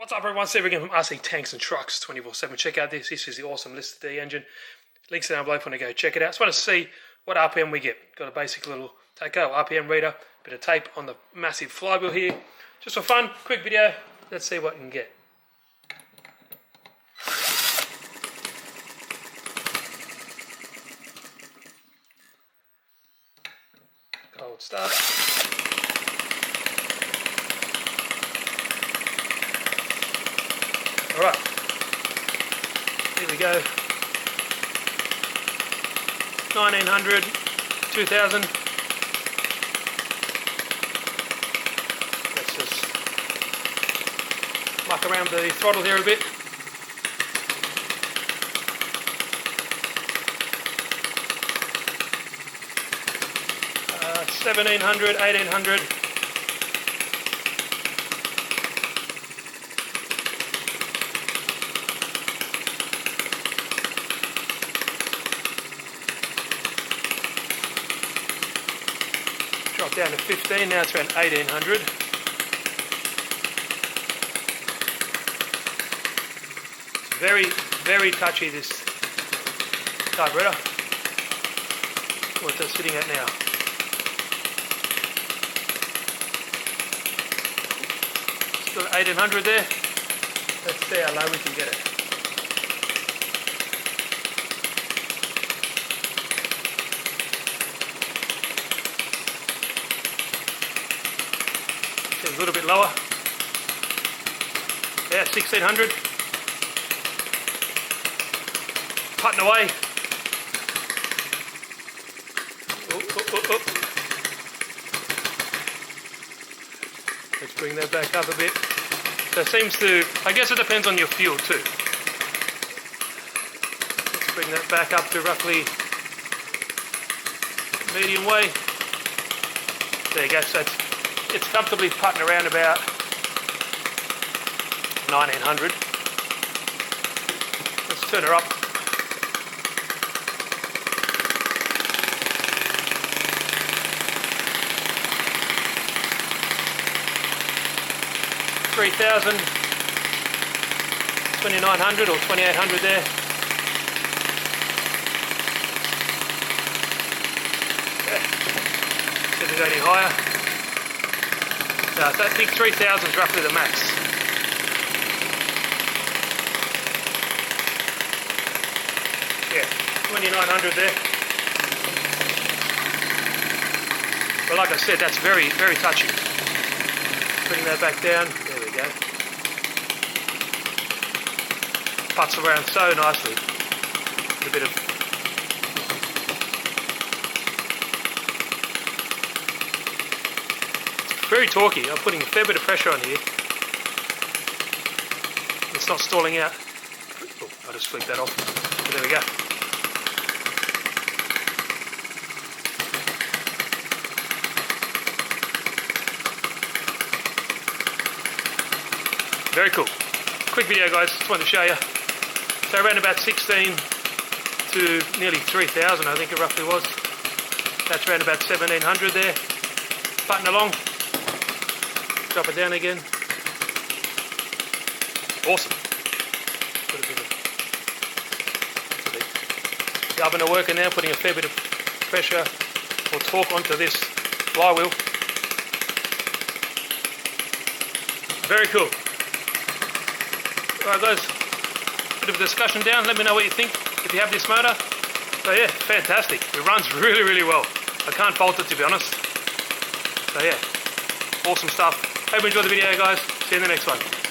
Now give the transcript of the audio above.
What's up everyone, Steve again from RC Tanks and Trucks 24/7. Check out this is the awesome Lister D engine. Links down below if you want to go check it out. Just want to see what RPM we get. Got a basic little Taco RPM reader, bit of tape on the massive flywheel here. Just for fun, quick video, let's see what we can get. Cold start. Alright, here we go, 1900, 2000, let's just muck around the throttle here a bit. Uh, 1700, 1800. Drop down to 15, now it's around 1800. It's very, very touchy, this carburetor. What's that sitting at now? Still 1800 there. Let's see how low we can get it. A little bit lower. Yeah, 1600. Putting away. Let's bring that back up a bit. So it seems to, I guess it depends on your fuel too. Let's bring that back up to roughly medium way. There you go. So it's comfortably putting around about 1900. Let's turn her up. $3,000, 2,900 or 2,800 there. Yeah. See if we go any higher. No, so I think 3,000 is roughly the max. Yeah, 2,900 there. But like I said, that's very, very touchy. Bring that back down. There we go. Putts around so nicely. A bit of very torquey. I'm putting a fair bit of pressure on here. It's not stalling out. Oh, I'll just flip that off. There we go. Very cool. Quick video guys, just wanted to show you. So around about 16 to nearly 3,000 I think it roughly was. That's around about 1700 there. Button along. Drop it down again. Awesome. Put a bit of the oven are working now, putting a fair bit of pressure or torque onto this flywheel. Very cool. Alright guys, bit of a discussion down. Let me know what you think if you have this motor. So yeah, fantastic. It runs really, really well. I can't fault it to be honest. So yeah, awesome stuff. Hope you enjoyed the video guys. See you in the next one.